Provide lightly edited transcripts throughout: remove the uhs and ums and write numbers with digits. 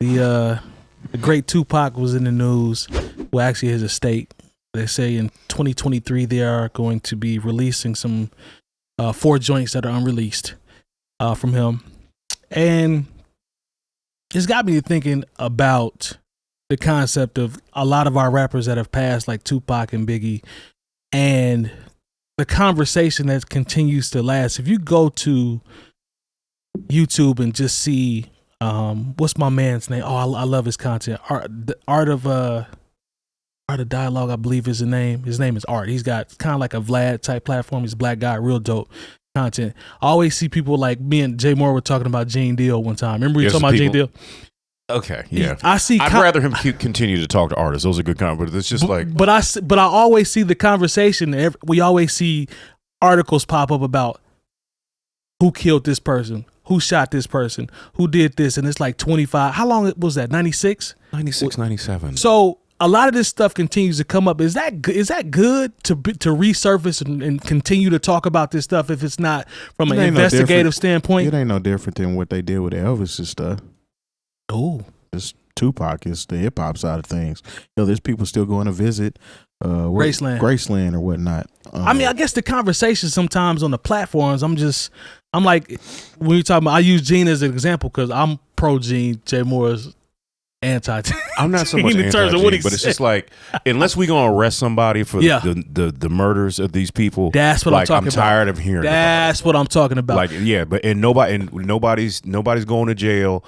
The great Tupac was in the news. Well, actually, his estate. They say in 2023 they are going to be releasing some 4 joints that are unreleased from him, and it's got me thinking about the concept of a lot of our rappers that have passed, like Tupac and Biggie, and the conversation that continues to last. If you go to YouTube and just see, what's my man's name? Oh, I love his content. Art of Dialogue, I believe is the name. His name is Art. He's got kind of like a Vlad type platform. He's a black guy, real dope content. I always see people like me and Jay Moore were talking about Gene Deal one time. Remember we were talking about Gene Deal? Okay, yeah. I'd rather him continue to talk to artists. Those are good comments. But it's just but I always see the conversation. We always see articles pop up about who killed this person, who shot this person, who did this, and it's like 25. How long was that? 96? 96, 97. So a lot of this stuff continues to come up. Is that good to resurface and continue to talk about this stuff if it's not from an investigative standpoint? It ain't no different than what they did with Elvis and stuff. Oh, it's Tupac is the hip hop side of things. There's people still going to visit Graceland or whatnot. I mean, I guess the conversation sometimes on the platforms, I'm like, when you talking about, I use Gene as an example because I'm pro Gene. Jay Moore's anti-Gene. I'm not so much anti-Gene, but it's just like, unless we gonna arrest somebody for the murders of these people, that's what I'm talking about. I'm tired of hearing. That's what I'm talking about. Like, yeah, but nobody's going to jail.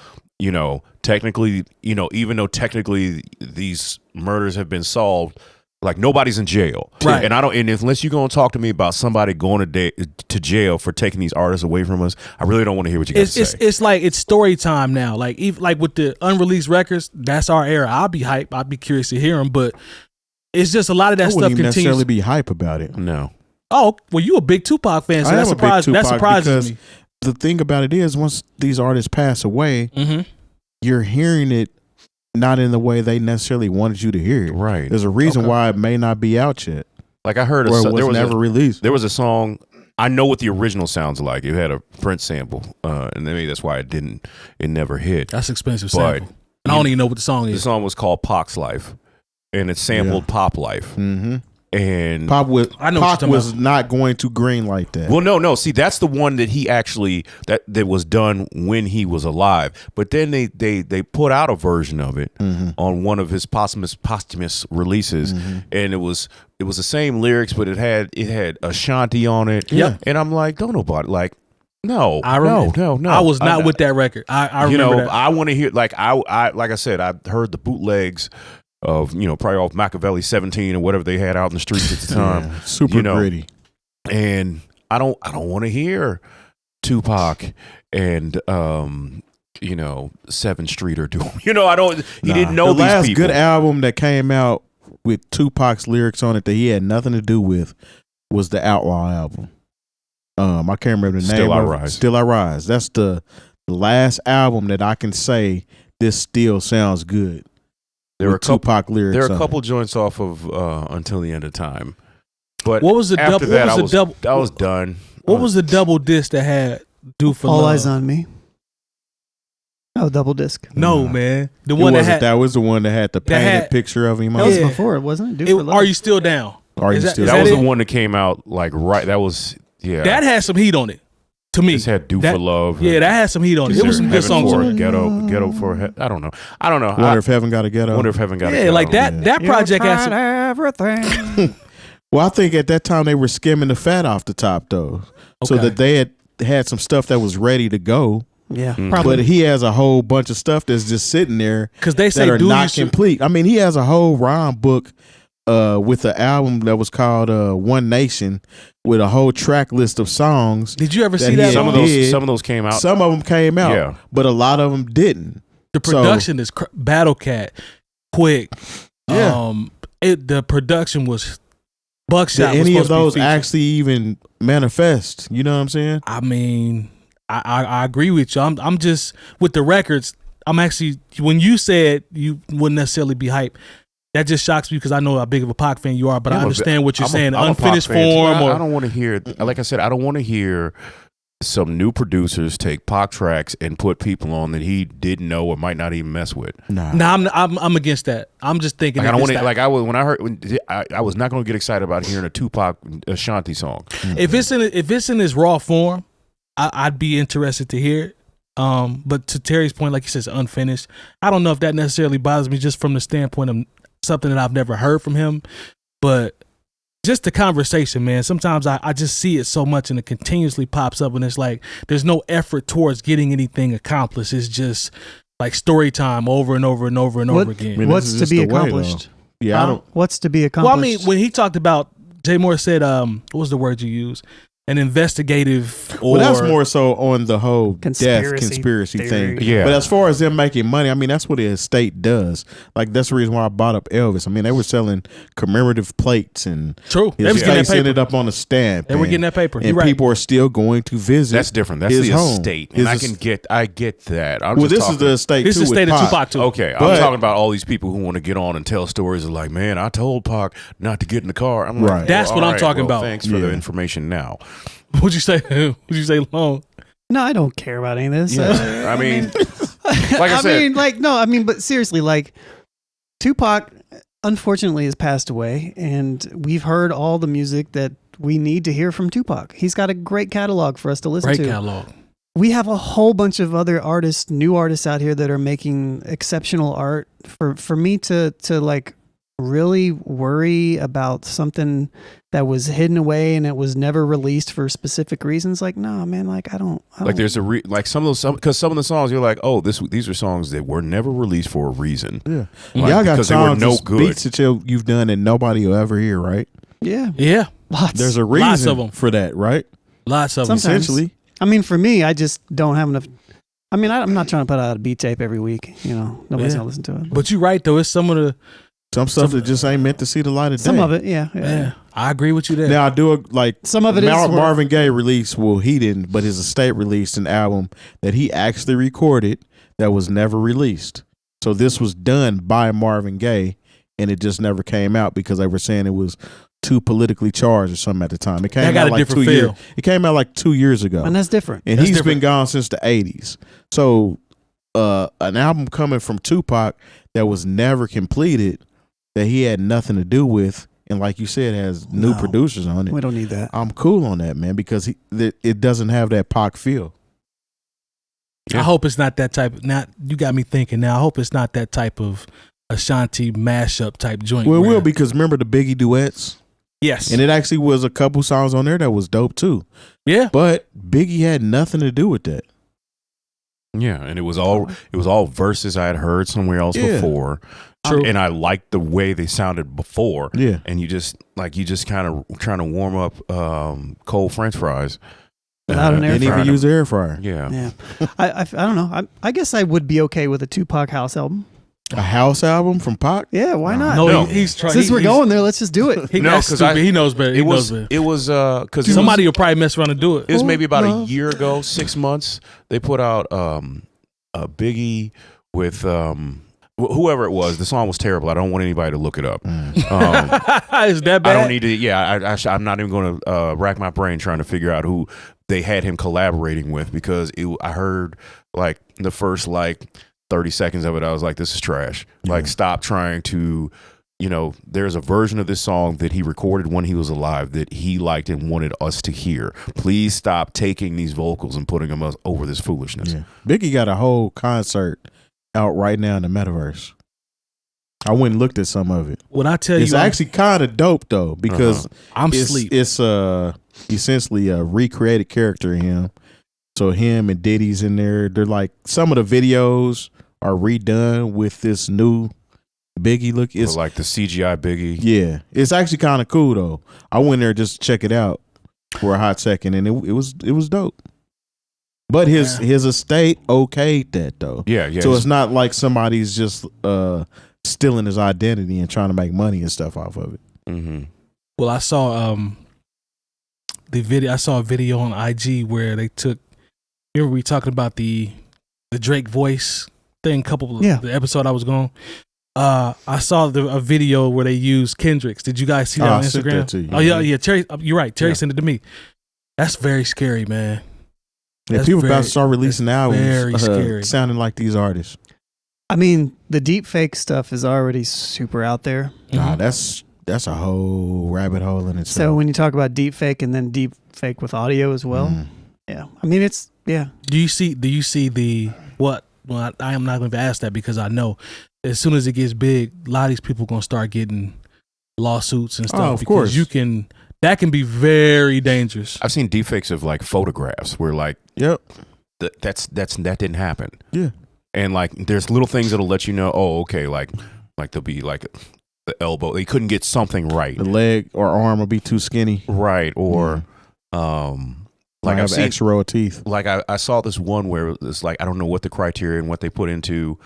Technically, even though technically these murders have been solved, like nobody's in jail, right? And unless you're gonna talk to me about somebody going to jail for taking these artists away from us, I really don't want to hear what you guys say. It's like it's story time now. Like with the unreleased records, that's our era. I'll be hype. I'd be curious to hear them, but it's just a lot of that stuff continues. Necessarily be hype about it. No. Oh well, you a big Tupac fan, so that surprises me. The thing about it is, once these artists pass away, you're hearing it not in the way they necessarily wanted you to hear it. Right. There's a reason why it may not be out yet. Like I heard, released. There was a song. I know what the original sounds like. It had a Prince sample, and maybe that's why it never hit. That's expensive sample. And I don't even know what the song is. The song was called Pac's Life, and it sampled Pop Life. Mm-hmm. And Pac was not going to green like that. Well, no. See, that's the one that he actually that was done when he was alive. But then they put out a version of it on one of his posthumous releases, and it was the same lyrics, but it had Ashanti on it. Yep. And I'm like, don't nobody like. No, no. I was not with that record. I remember that. I want to hear like I said, I heard the bootlegs of probably off Machiavelli 17 or whatever they had out in the streets at the time. Yeah, super gritty. And I don't want to hear Tupac and 7th Streeter do. I don't. He didn't know the these last people. good album that came out with Tupac's lyrics on it that he had nothing to do with was the Outlaw album. I can't remember the name. Still I Rise. Still I Rise. That's the last album that I can say this still sounds good. There were Tupac lyrics. There are a couple joints off of Until the End of Time, but what was the after double? That, I was done. What was the double disc that had "Do for All Love"? Eyes on Me. Oh, double disc. No, man. That was the one that had the painted picture of him. That was before it, wasn't it? Are You Still Down? That was the one that came out like right. That was That had some heat on it. To me, this had "Do for Love." Yeah, that had some heat on it. It was some good songs on it. Ghetto for I don't know. Wonder if Heaven Got a Ghetto. Wonder if Heaven got a ghetto. Yeah, like that. That project had some everything. Well, I think at that time they were skimming the fat off the top though, so that they had some stuff that was ready to go. Yeah, probably. But he has a whole bunch of stuff that's just sitting there because they say that are not complete. I mean, he has a whole rhyme book with an album that was called One Nation with a whole track list of songs. Did you ever see that? Some of those came out. Some of them came out, but a lot of them didn't. The production is Battle Cat, quick. Yeah. The production was Buckshot. Did any of those actually even manifest? You know what I'm saying? I mean, I agree with you. I'm just with the records. I'm actually, when you said you wouldn't necessarily be hyped, that just shocks me because I know how big of a Pac fan you are, but I understand what you're saying. I'm Unfinished form. I don't want to hear, like I said, I don't want to hear some new producers take Pac tracks and put people on that he didn't know or might not even mess with. Nah, I'm against that. I'm just thinking. Like, I don't want to. Like I was when I heard. I was not going to get excited about hearing a Tupac Ashanti song. If it's in its raw form, I'd be interested to hear it. But to Terry's point, like he says, unfinished. I don't know if that necessarily bothers me, just from the standpoint of something that I've never heard from him, but. Just the conversation, man. Sometimes I just see it so much and it continuously pops up and it's like there's no effort towards getting anything accomplished. It's just like story time over and over and over and over again. I mean, what's to be accomplished? Yeah, I don't. What's to be accomplished? Well, I mean, when he talked about, Jay Moore said, what was the word you used? An investigative or... Well, that's more so on the whole Conspiracy conspiracy thing. Yeah. But as far as them making money, I mean, that's what the estate does. Like, that's the reason why I bought up Elvis. I mean, they were selling commemorative plates and True. They his was getting that face paper. ended up on a stamp. They were getting that paper. And You're right. people are still going to visit. That's different. That's his the home. estate, and I get that. I'm Well, just this is the estate. This too is with state of Pac. Tupac too. Okay, I'm But- talking about all these people who want to get on and tell stories of like, man, I told Pac not to get in the car. I'm like, Right. That's well, what all I'm talking about. Thanks for Yeah. the information now. What'd you say? What'd you say, Long? No, I don't care about any of this. I mean, like I said, but seriously, like Tupac unfortunately has passed away, and we've heard all the music that we need to hear from Tupac. He's got a great catalog for us to listen Great to. catalog. We have a whole bunch of other artists, new artists out here that are making exceptional art. For me to like really worry about something that was hidden away and it was never released for specific reasons, like, no, man, like I don't like there's like some of the songs you're like, oh, these are songs that were never released for a reason. Yeah. Like, Y'all got because they were songs, no and good. beats that you've done and nobody will ever hear, right? yeah, lots. There's a Lots of reason them. for that, right? Lots of them. Sometimes. Essentially. I mean, for me, I just don't have enough. I mean, I'm not trying to put out a beat tape every week. You know, nobody's Yeah. gonna listen to it. But you're right though. It's some of the Some stuff that just ain't meant to see the light of day. Some of it, yeah. yeah. I agree with you there. Now I do like Some of it is Marvin Gaye released. Well, he didn't, but his estate released an album that he actually recorded that was never released. So this was done by Marvin Gaye, and it just never came out because they were saying it was too politically charged or something at the time. It came That got out a like different 2 years. feel. It came out like 2 years ago, and that's different. and That's he's different. been gone since the 80s. So an album coming from Tupac that was never completed, that he had nothing to do with, and like you said, has new No. producers on it. We don't need that. I'm cool on that, man, because it doesn't have that Pac feel. I hope it's not that type. Not you got me thinking now. I hope it's not that type of Ashanti mashup type joint. Well, it where- will, because remember the Biggie duets? Yes. And it actually was a couple songs on there that was dope too. Yeah. But Biggie had nothing to do with that. Yeah, and it was all verses I had heard somewhere else Yeah. before. True. And I liked the way they sounded before. Yeah. And you just kind of trying to warm up cold French fries. Without an air Didn't fryer. even use the air fryer. Yeah. Yeah, I don't know. I guess I would be okay with a Tupac house album. A house album from Pac? Yeah, why not? No, No. He's trying. Since we're going there, let's just do it. He, No, that's 'cause stupid. He knows better. He knows better. It was because Somebody will probably mess around and do it. It was maybe about no. a year ago, 6 months. They put out a Biggie with whoever it was. The song was terrible. I don't want anybody to look it up. Is that bad? I don't need to. Yeah, I'm not even going to rack my brain trying to figure out who they had him collaborating with, because I heard like the first 30 seconds of it. I was like, this is trash. Like, stop trying to. There's a version of this song that he recorded when he was alive that he liked and wanted us to hear. Please stop taking these vocals and putting them over this foolishness. Yeah. Biggie got a whole concert out right now in the metaverse. I went and looked at some of it. When I tell It's you, actually kind of dope though, because I'm it's, sleep. it's essentially a recreated character of him. So him and Diddy's in there. They're like, some of the videos are redone with this new Biggie look. It's Like the CGI Biggie. yeah, it's actually kind of cool though. I went there just to check it out for a hot second, and it was dope. But his estate okayed that though. Yeah. So it's not like somebody's just stealing his identity and trying to make money and stuff off of it. Mm-hmm. Well, I saw the video. I saw a video on IG where they took. Remember we talking about the Drake voice thing? The episode I was going. I saw a video where they used Kendrick's. Did you guys see that on I sent Instagram? that to you. Oh yeah. Terry, you're right. Terry sent it to me. That's very scary, man. Yeah, That's people about very- to start releasing very albums scary. sounding like these artists. I mean, the deep fake stuff is already super out there. Nah, that's a whole rabbit hole in itself. So when you talk about deep fake and then deep fake with audio as well, yeah. I mean, it's yeah. Do you see the what? Well, I am not going to ask that because I know as soon as it gets big, a lot of these people going to start getting lawsuits and stuff. Oh, of because course. that can be very dangerous. I've seen deepfakes of like photographs where like Yep. that didn't happen. Yeah. And like there's little things that'll let you know, oh, okay, like there'll be like the elbow. They couldn't get something right. The leg or arm will be too skinny. Right. Or Like I've have seen an extra row of teeth. like I saw this one where it's like I don't know what the criteria and what they put into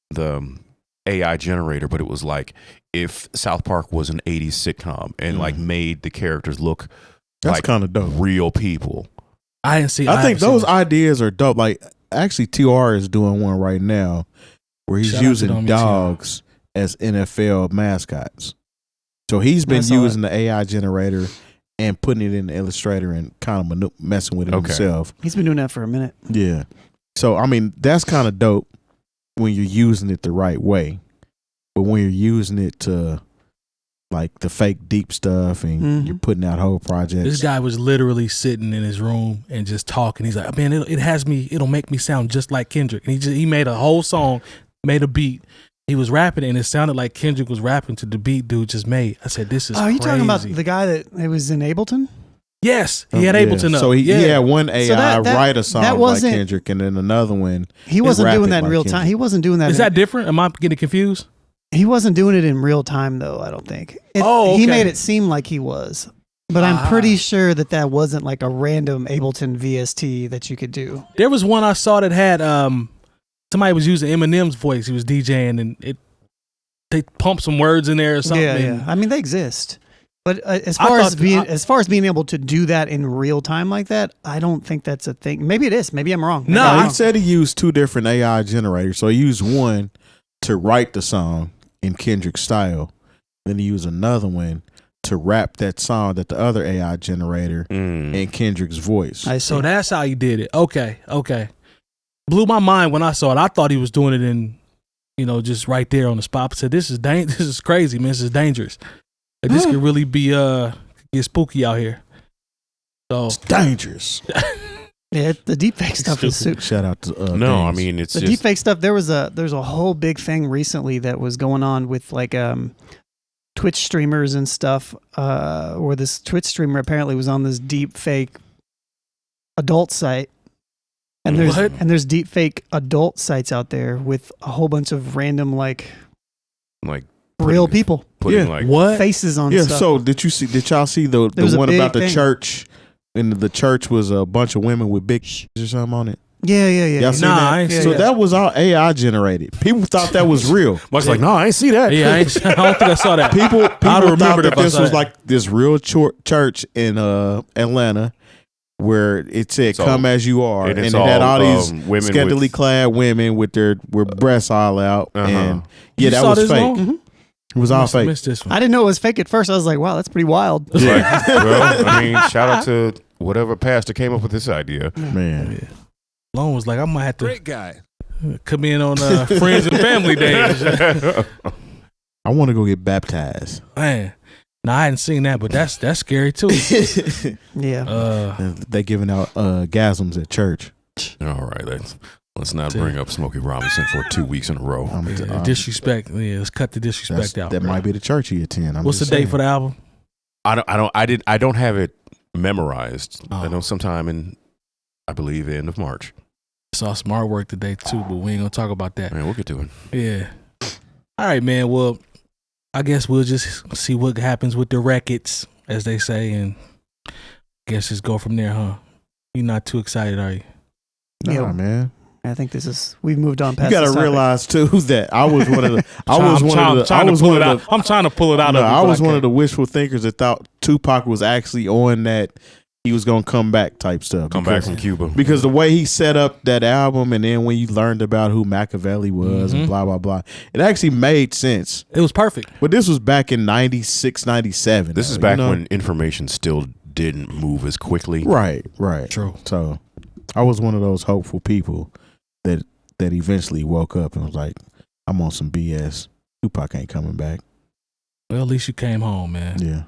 the AI generator, but it was like if South Park was an 80s sitcom and like made the characters look That's like kind of dope. real people. I didn't see. I think haven't seen those this. ideas are dope. Like actually, TR is doing one right now where he's Shout out to using Domi dogs as NFL mascots. So he's been saw using the AI generator and putting it in the Illustrator and kind of messing with it Okay. himself. He's been doing that for a minute. Yeah. So I mean, that's kind of dope when you're using it the right way. But when you're using it to like the fake deep stuff and you're putting out whole projects. This guy was literally sitting in his room and just talking. He's like, man, it'll make me sound just like Kendrick. And he made a whole song, made a beat. He was rapping and it sounded like Kendrick was rapping to the beat dude just made. I said, this is Are you crazy. talking about the guy that it was in Ableton? Yes, he had Yeah. Ableton up. So he had one AI So that write a song that like wasn't- Kendrick and then another one. He wasn't rap doing it that in like real time. Kendrick. He wasn't doing that. Is that different? Am I getting confused? He wasn't doing it in real time though. I don't think. He okay. made it seem like he was, but I'm pretty sure that wasn't like a random Ableton VST that you could do. There was one I saw that had somebody was using Eminem's voice. He was DJing and they pumped some words in there or something. Yeah, and yeah. I mean, they exist, but as I far thought- as far as being able to do that in real time like that, I don't think that's a thing. Maybe it is. Maybe I'm wrong. Maybe No, I'm He wrong. said he used two different AI generators. So he used one to write the song in Kendrick's style. Then he used another one to rap that song that the other AI generator in Kendrick's voice. I see. So that's how he did it. Okay. Blew my mind when I saw it. I thought he was doing it in, just right there on the spot. I said, this is crazy, man. This is dangerous. Like, this could really be get spooky out here. So It's dangerous. Yeah, the deepfake stuff is super. Shout out to No, I Dames. mean it's The just deepfake stuff. There's a whole big thing recently that was going on with like Twitch streamers and stuff. Where this Twitch streamer apparently was on this deepfake adult site, and there's deepfake adult sites out there with a whole bunch of random like real people putting Yeah. like what? faces on Yeah, stuff. so did y'all see the was a one big about the thing. church? And the church was a bunch of women with big or something on it. yeah. Y'all seen Nah, that? I ain't So seen that was all AI generated. People thought that was real. much like, no, I ain't see that. Yeah, I don't think I saw that. People thought remember that if I this saw was that. like this real church in Atlanta where it said So- "Come as you are," and and it's it had all, all these women scantily with- clad women with their breasts all out, and yeah, You that saw was this fake. one? It was all Must have fake. missed this one. I didn't know it was fake at first. I was like, wow, that's pretty wild. It's like, well, I mean, shout out to whatever pastor came up with this idea. Man, Lone was like, I might have to Great guy. come in on Friends and Family Days. I want to go get baptized. Man, no, I hadn't seen that, but that's scary too. Yeah. They giving out gasms at church. All right, let's not bring up Smokey Robinson for 2 weeks in a row. Disrespect. Yeah, let's cut the disrespect out. That bro. might be the church he attend. What's the date for the album? I don't have it memorized. Oh. I know sometime in, I believe, end of March. Saw some artwork today too, but we ain't gonna talk about that. Man, we'll get to it. Yeah. All right, man. Well, I guess we'll just see what happens with the records, as they say, and I guess just go from there, huh? You're not too excited, are you? Nah, Yeah. man. I think we've moved on past You got this to topic. realize too that I was one of the. I'm trying to pull it out. No, of you, I but was one of can't. the wishful thinkers that thought Tupac was actually on that. He was gonna come back type stuff. Come back from Cuba. Because the way he set up that album, and then when you learned about who Machiavelli was and blah blah blah, it actually made sense. It was perfect. But this was back in 96, 97. This is back when information still didn't move as quickly. Right. True. So I was one of those hopeful people that eventually woke up and was like, I'm on some BS. Tupac ain't coming back. Well, at least you came home, man. Yeah.